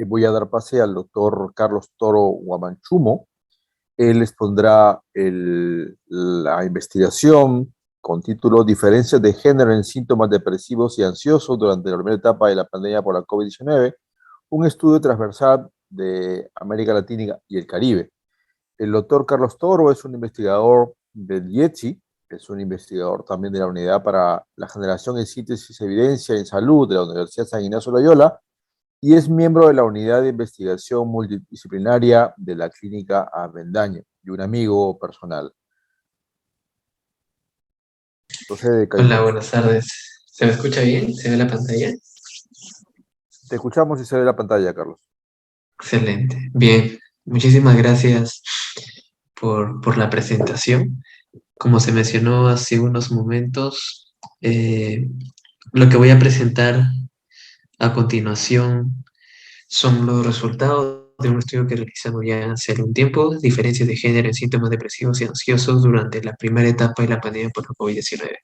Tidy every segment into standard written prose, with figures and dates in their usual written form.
voy a dar pase al doctor Carlos Toro Guamanchumo. Él expondrá la investigación con título Diferencias de género en síntomas depresivos y ansiosos durante la primera etapa de la pandemia por la COVID-19, un estudio transversal de América Latina y el Caribe. El doctor Carlos Toro es un investigador del IETSI, es un investigador también de la Unidad para la Generación y Síntesis de Evidencia en Salud de la Universidad San Ignacio de Loyola y es miembro de la Unidad de Investigación Multidisciplinaria de la Clínica Avendaño y un amigo personal. Procede, Hola, Carlitos. buenas tardes. ¿Se me escucha bien? ¿Se ve la pantalla? Te escuchamos y se ve la pantalla, Carlos. Excelente. Bien, muchísimas gracias por la presentación. Como se mencionó hace unos momentos, lo que voy a presentar a continuación son los resultados de un estudio que realizamos ya hace algún tiempo, diferencias de género en síntomas depresivos y ansiosos durante la primera etapa de la pandemia por la COVID-19.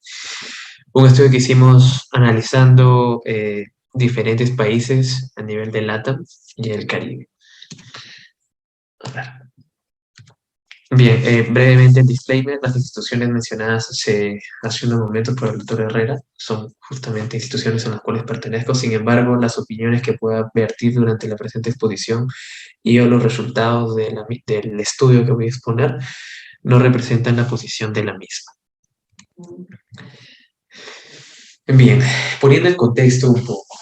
Un estudio que hicimos analizando diferentes países a nivel de LATAM y el Caribe. A ver. Bien, brevemente el disclaimer, las instituciones mencionadas hace unos momentos por el doctor Herrera son justamente instituciones a las cuales pertenezco, sin embargo, las opiniones que pueda vertir durante la presente exposición y o los resultados del estudio que voy a exponer no representan la posición de la misma. Bien, poniendo el contexto un poco,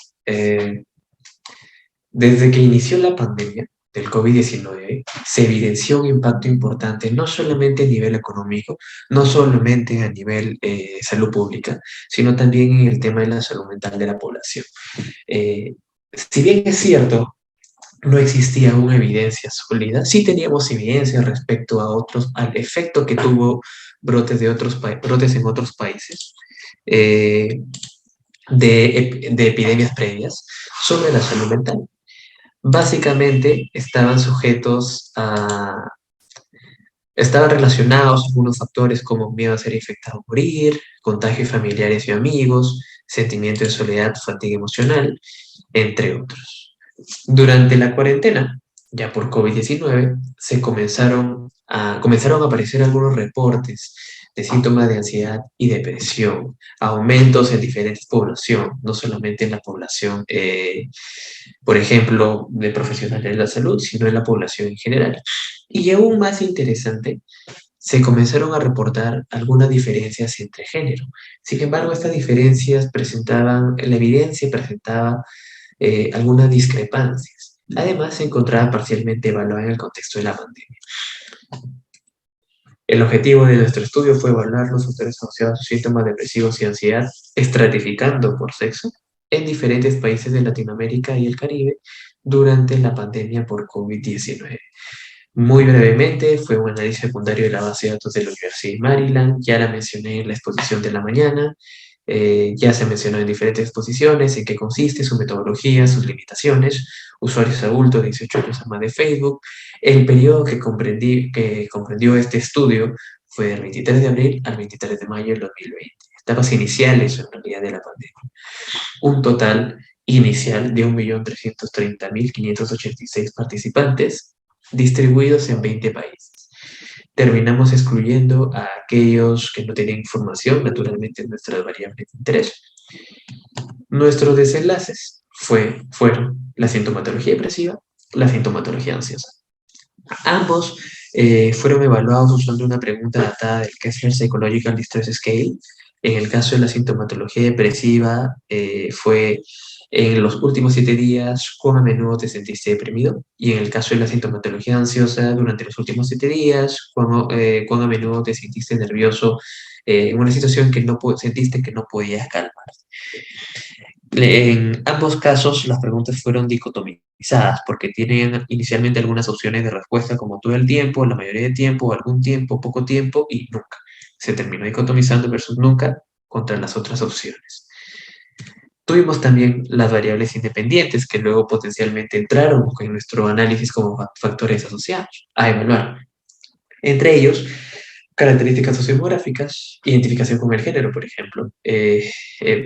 desde que inició la pandemia del COVID-19, se evidenció un impacto importante, no solamente a nivel económico, no solamente a nivel salud pública, sino también en el tema de la salud mental de la población. Eh, si bien es cierto, no existía una evidencia sólida, sí teníamos evidencia respecto a al efecto que tuvo brotes en otros países. Eh, de epidemias previas sobre la salud mental. Básicamente estaban relacionados algunos factores como miedo a ser infectado o morir, contagio familiares y amigos, sentimiento de soledad, fatiga emocional, entre otros. Durante la cuarentena, ya por COVID-19, comenzaron a aparecer algunos reportes de síntomas de ansiedad y depresión, aumentos en diferentes poblaciones, no solamente en la población, por ejemplo, de profesionales de la salud, sino en la población en general. Y aún más interesante, se comenzaron a reportar algunas diferencias entre género. Sin embargo, estas diferencias la evidencia presentaba algunas discrepancias. Además, se encontraba parcialmente evaluada en el contexto de la pandemia. El objetivo de nuestro estudio fue evaluar los factores asociados a síntomas depresivos y ansiedad, estratificando por sexo en diferentes países de Latinoamérica y el Caribe durante la pandemia por COVID-19. Muy brevemente, fue un análisis secundario de la base de datos de la Universidad de Maryland, ya la mencioné en la exposición de la mañana, ya se mencionó en diferentes exposiciones en qué consiste, su metodología, sus limitaciones, usuarios adultos de 18 años a más de Facebook. El periodo que comprendió este estudio fue del 23 de abril al 23 de mayo del 2020, etapas iniciales en realidad de la pandemia. Un total inicial de 1.330.586 participantes distribuidos en 20 países. Terminamos excluyendo a aquellos que no tenían información, naturalmente en nuestras variables de interés. Nuestros desenlaces fueron la sintomatología depresiva, la sintomatología ansiosa. Ambos fueron evaluados usando una pregunta datada del Kessler Psychological Distress Scale. En el caso de la sintomatología depresiva, fue en los últimos 7 días, cuán a menudo te sentiste deprimido. Y en el caso de la sintomatología ansiosa, durante los últimos 7 días, cuán a menudo te sentiste nervioso en una situación que sentiste que no podías calmar. En ambos casos, las preguntas fueron dicotomizadas porque tienen inicialmente algunas opciones de respuesta como todo el tiempo, la mayoría de tiempo, algún tiempo, poco tiempo y nunca. Se terminó dicotomizando versus nunca contra las otras opciones. Tuvimos también las variables independientes que luego potencialmente entraron en nuestro análisis como factores asociados a evaluar. Entre ellos, características sociodemográficas, identificación con el género, por ejemplo,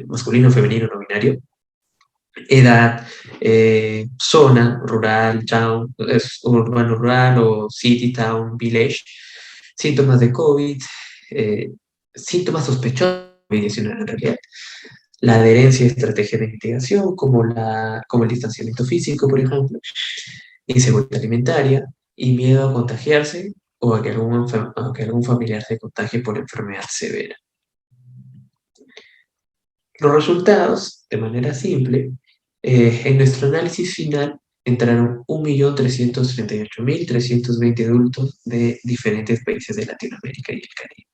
masculino, femenino, no binario, edad, zona, rural, town, urbano, rural o city, town, village, síntomas de COVID, eh, síntomas sospechosos de COVID-19 en realidad, la adherencia a estrategias de mitigación como el distanciamiento físico, por ejemplo, inseguridad alimentaria y miedo a contagiarse o a que algún familiar se contagie por enfermedad severa. Los resultados, de manera simple, en nuestro análisis final entraron 1.338.320 adultos de diferentes países de Latinoamérica y el Caribe.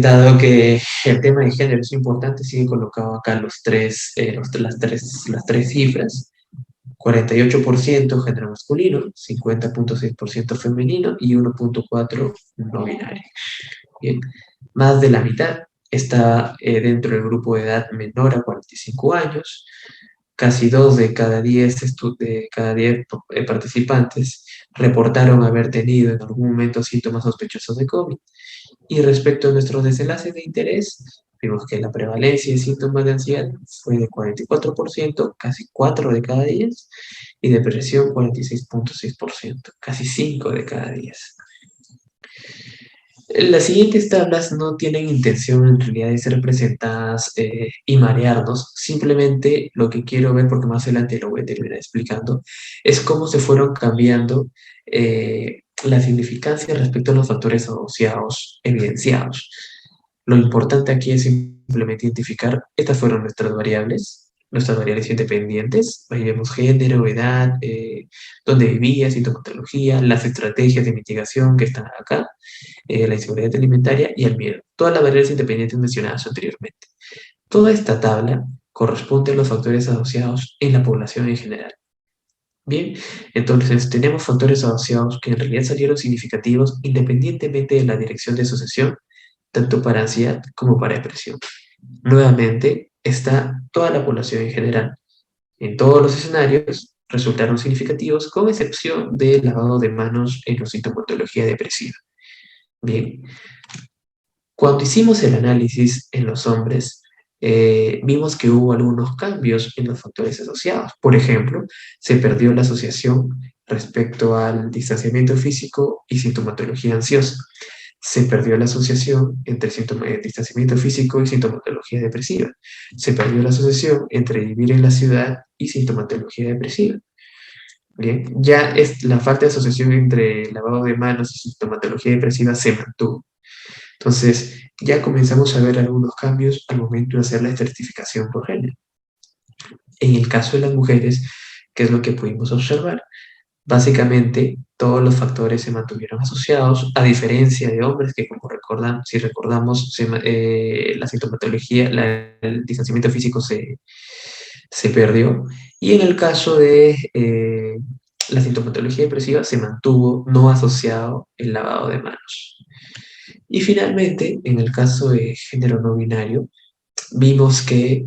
Dado que el tema de género es importante, sigue colocado acá las tres cifras. 48% género masculino, 50.6% femenino y 1.4% no binario. Bien, más de la mitad está dentro del grupo de edad menor a 45 años. Casi 2 de cada 10, participantes reportaron haber tenido en algún momento síntomas sospechosos de COVID. Y respecto a nuestros desenlaces de interés, vimos que la prevalencia de síntomas de ansiedad fue de 44%, casi 4 de cada 10, y depresión 46.6%, casi 5 de cada 10. Las siguientes tablas no tienen intención en realidad de ser presentadas y marearnos, simplemente lo que quiero ver, porque más adelante lo voy a terminar explicando, es cómo se fueron cambiando la significancia respecto a los factores asociados evidenciados. Lo importante aquí es simplemente identificar, estas fueron nuestras variables independientes, ahí vemos género, edad, dónde vivía, sintomatología, las estrategias de mitigación que están acá, la inseguridad alimentaria y el miedo. Todas las variables independientes mencionadas anteriormente. Toda esta tabla corresponde a los factores asociados en la población en general. Bien, entonces tenemos factores asociados que en realidad salieron significativos independientemente de la dirección de asociación, tanto para ansiedad como para depresión. Nuevamente, está toda la población en general. En todos los escenarios resultaron significativos, con excepción del lavado de manos en la sintomatología depresiva. Bien, cuando hicimos el análisis en los hombres, vimos que hubo algunos cambios en los factores asociados. Por ejemplo, se perdió la asociación respecto al distanciamiento físico y sintomatología ansiosa. Se perdió la asociación entre distanciamiento físico y sintomatología depresiva. Se perdió la asociación entre vivir en la ciudad y sintomatología depresiva. Bien, ya es la falta de asociación entre lavado de manos y sintomatología depresiva se mantuvo. Entonces, ya comenzamos a ver algunos cambios al momento de hacer la estratificación por género. En el caso de las mujeres, ¿qué es lo que pudimos observar? Básicamente, todos los factores se mantuvieron asociados, a diferencia de hombres que, como recordan, si recordamos, la sintomatología, el distanciamiento físico se perdió. Y en el caso de la sintomatología depresiva, se mantuvo no asociado el lavado de manos. Y finalmente, en el caso de género no binario, vimos que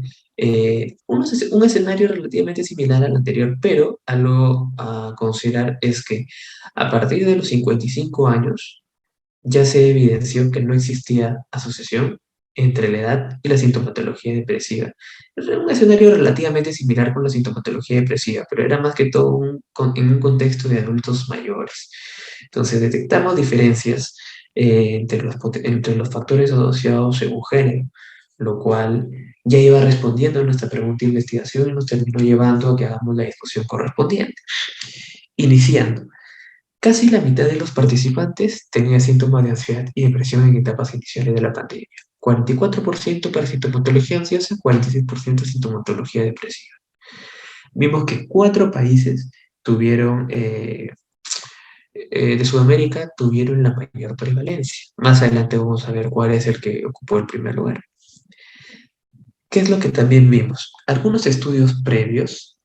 un escenario relativamente similar al anterior, pero algo a considerar es que a partir de los 55 años ya se evidenció que no existía asociación entre la edad y la sintomatología depresiva. Era un escenario relativamente similar con la sintomatología depresiva, pero era más que todo en un contexto de adultos mayores. Entonces detectamos diferencias entre los factores asociados según género, lo cual ya iba respondiendo a nuestra pregunta de investigación y nos terminó llevando a que hagamos la discusión correspondiente. Iniciando, casi la mitad de los participantes tenía síntomas de ansiedad y depresión en etapas iniciales de la pandemia. 44% para sintomatología ansiosa, 46% sintomatología depresiva. Vimos que 4 países tuvieron de Sudamérica tuvieron la mayor prevalencia. Más adelante vamos a ver cuál es el que ocupó el primer lugar. ¿Qué es lo que también vimos? Algunos estudios previos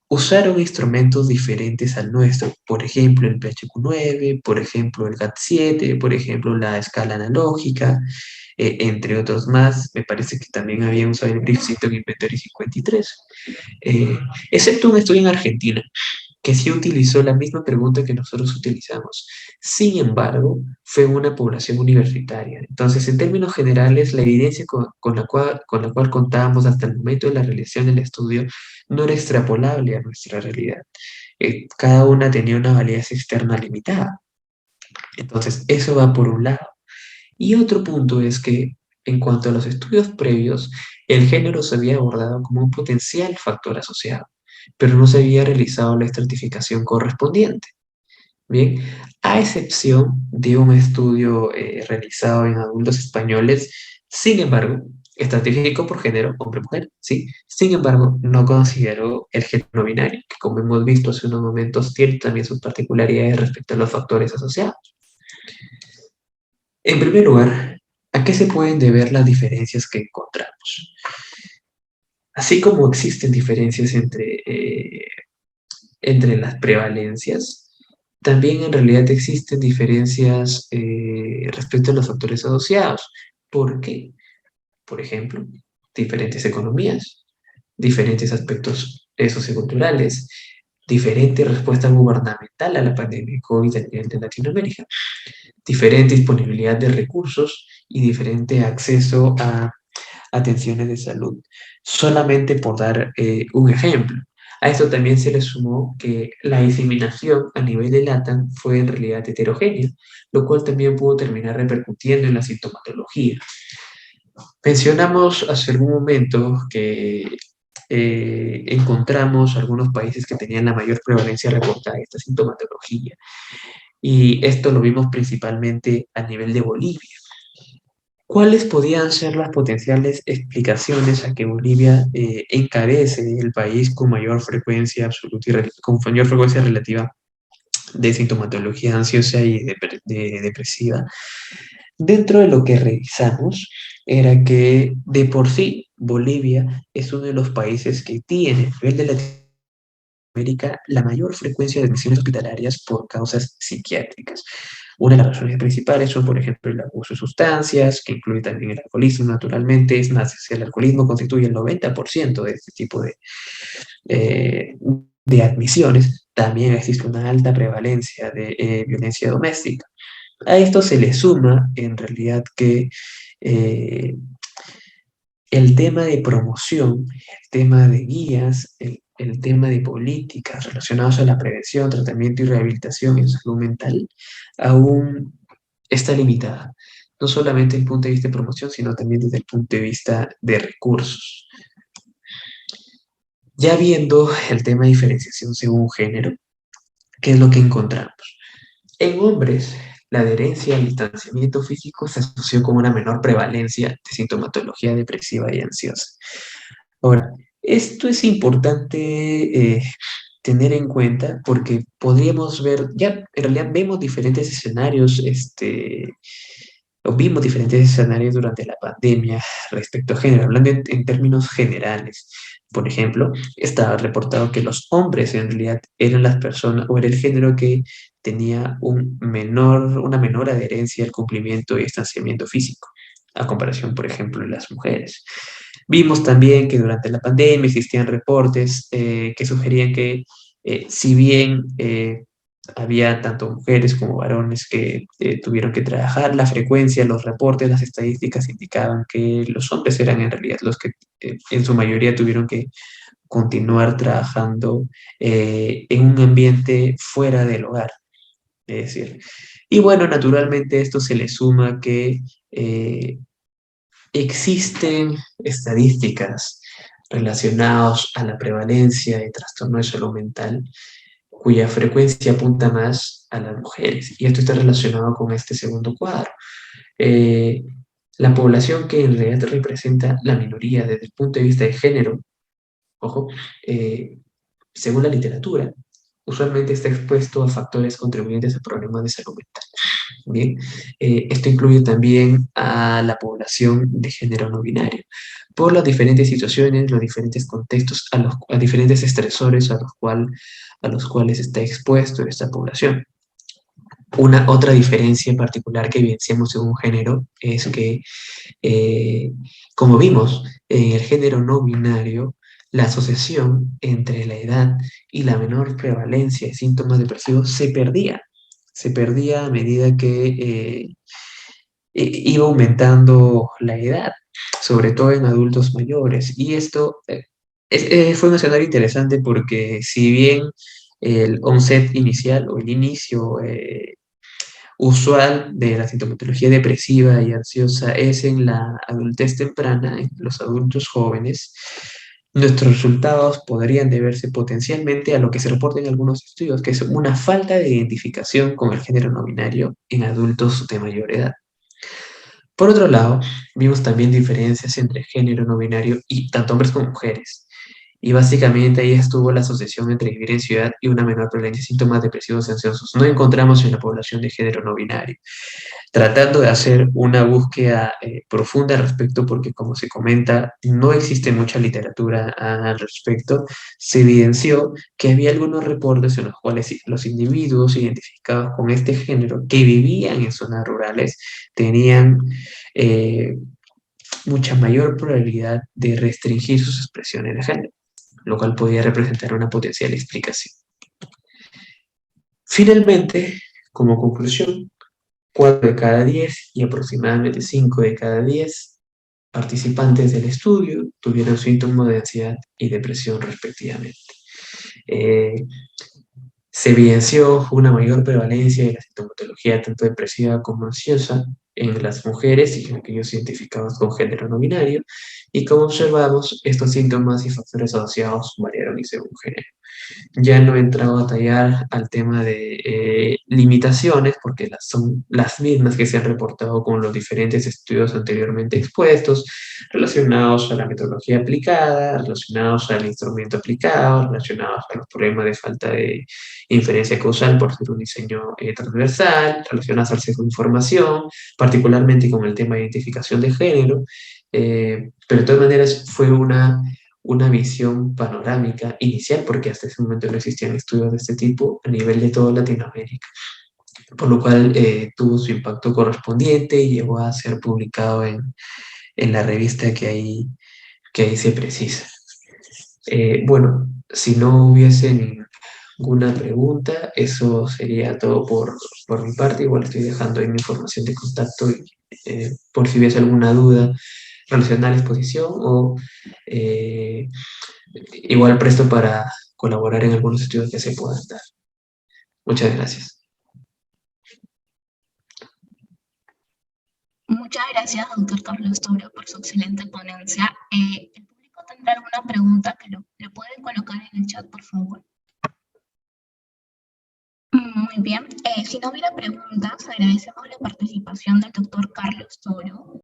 usaron instrumentos diferentes al nuestro, por ejemplo el PHQ-9, por ejemplo el GAT-7, por ejemplo la escala analógica, entre otros más. Me parece que también había usado el Brief Symptom Inventory 53, excepto un estudio en Argentina, que sí utilizó la misma pregunta que nosotros utilizamos. Sin embargo, fue una población universitaria. Entonces, en términos generales, la evidencia con la cual contábamos hasta el momento de la realización del estudio no era extrapolable a nuestra realidad. Cada una tenía una validez externa limitada. Entonces, eso va por un lado. Y otro punto es que, en cuanto a los estudios previos, el género se había abordado como un potencial factor asociado, pero no se había realizado la estratificación correspondiente. Bien, a excepción de un estudio realizado en adultos españoles, sin embargo, estratificó por género hombre-mujer, ¿sí? Sin embargo, no consideró el género binario, que como hemos visto hace unos momentos, tiene también sus particularidades respecto a los factores asociados. En primer lugar, ¿a qué se pueden deber las diferencias que encontramos? Así como existen diferencias entre las prevalencias, también en realidad existen diferencias respecto a los factores asociados. ¿Por qué? Por ejemplo, diferentes economías, diferentes aspectos socioculturales, diferente respuesta gubernamental a la pandemia de COVID a nivel de Latinoamérica, diferente disponibilidad de recursos y diferente acceso a atenciones de salud. Solamente por dar un ejemplo. A esto también se le sumó que la diseminación a nivel de LATAM fue en realidad heterogénea, lo cual también pudo terminar repercutiendo en la sintomatología. Mencionamos hace algún momento que encontramos algunos países que tenían la mayor prevalencia reportada de esta sintomatología, y esto lo vimos principalmente a nivel de Bolivia. ¿Cuáles podían ser las potenciales explicaciones a que Bolivia encabece el país con mayor frecuencia absoluta y con mayor frecuencia relativa de sintomatología ansiosa y depresiva? Dentro de lo que revisamos era que de por sí Bolivia es uno de los países que tiene a nivel de Latinoamérica la mayor frecuencia de admisiones hospitalarias por causas psiquiátricas. Una de las razones principales son, por ejemplo, el abuso de sustancias, que incluye también el alcoholismo, naturalmente. Es más, el alcoholismo constituye el 90% de este tipo eh, de admisiones. También existe una alta prevalencia de violencia doméstica. A esto se le suma, en realidad, que eh, el tema de promoción, el tema de guías, el tema de políticas relacionadas a la prevención, tratamiento y rehabilitación en salud mental, aún está limitada. No solamente desde el punto de vista de promoción, sino también desde el punto de vista de recursos. Ya viendo el tema de diferenciación según género, ¿qué es lo que encontramos? En hombres, la adherencia al distanciamiento físico se asoció con una menor prevalencia de sintomatología depresiva y ansiosa. Ahora, esto es importante tener en cuenta porque podríamos ver, ya en realidad vemos diferentes escenarios, o vimos diferentes escenarios durante la pandemia respecto a género, hablando en términos generales. Por ejemplo, estaba reportado que los hombres en realidad eran las personas o era el género que tenía una menor adherencia al cumplimiento y distanciamiento físico, a comparación, por ejemplo, de las mujeres. Vimos también que durante la pandemia existían reportes que sugerían que si bien había tanto mujeres como varones que tuvieron que trabajar, la frecuencia, los reportes, las estadísticas indicaban que los hombres eran en realidad los que en su mayoría tuvieron que continuar trabajando en un ambiente fuera del hogar. Es decir, y bueno, naturalmente esto se le suma que existen estadísticas relacionadas a la prevalencia de trastorno de salud mental cuya frecuencia apunta más a las mujeres. Y esto está relacionado con este segundo cuadro. Eh, la población que en realidad representa la minoría desde el punto de vista de género, ojo, según la literatura, usualmente está expuesto a factores contribuyentes a problemas de salud mental. Bien, esto incluye también a la población de género no binario, por las diferentes situaciones, los diferentes contextos, a diferentes estresores a los cuales está expuesto esta población. Una otra diferencia en particular que evidenciamos según género es que, como vimos, en el género no binario, la asociación entre la edad y la menor prevalencia de síntomas depresivos se perdía a medida que iba aumentando la edad, sobre todo en adultos mayores. Y esto fue un escenario interesante porque si bien el onset inicial o el inicio usual de la sintomatología depresiva y ansiosa es en la adultez temprana, en los adultos jóvenes, nuestros resultados podrían deberse potencialmente a lo que se reporta en algunos estudios, que es una falta de identificación con el género no binario en adultos de mayor edad. Por otro lado, vimos también diferencias entre género no binario y tanto hombres como mujeres. Y básicamente ahí estuvo la asociación entre vivir en ciudad y una menor prevalencia de síntomas depresivos y ansiosos. No encontramos en la población de género no binario, tratando de hacer una búsqueda profunda al respecto, porque como se comenta, no existe mucha literatura al respecto. Se evidenció que había algunos reportes en los cuales los individuos identificados con este género que vivían en zonas rurales tenían eh, mucha mayor probabilidad de restringir sus expresiones de género, lo cual podía representar una potencial explicación. Finalmente, como conclusión, 4 de cada 10 y aproximadamente 5 de cada 10 participantes del estudio tuvieron síntomas de ansiedad y depresión respectivamente. Eh, Se evidenció una mayor prevalencia de la sintomatología tanto depresiva como ansiosa en las mujeres y en aquellos identificados con género no binario, y como observamos, estos síntomas y factores asociados variaron y según género. Ya no he entrado a tallar al tema de limitaciones, porque son las mismas que se han reportado con los diferentes estudios anteriormente expuestos, relacionados a la metodología aplicada, relacionados al instrumento aplicado, relacionados a los problemas de falta de inferencia causal por ser un diseño transversal, relacionados al sesgo de información, particularmente con el tema de identificación de género, pero de todas maneras fue una visión panorámica inicial, porque hasta ese momento no existían estudios de este tipo a nivel de toda Latinoamérica, por lo cual tuvo su impacto correspondiente y llegó a ser publicado en la revista que ahí se precisa. Bueno, si no hubiese ninguna pregunta, eso sería todo por mi parte. Igual estoy dejando ahí mi información de contacto y, por si hubiese alguna duda relacionada a la exposición o igual presto para colaborar en algunos estudios que se puedan dar. Muchas gracias. Muchas gracias, doctor Carlos Toro, por su excelente ponencia. ¿El público tendrá alguna pregunta que le pueden colocar en el chat, por favor? Muy bien. Si no hubiera preguntas, agradecemos la participación del doctor Carlos Toro.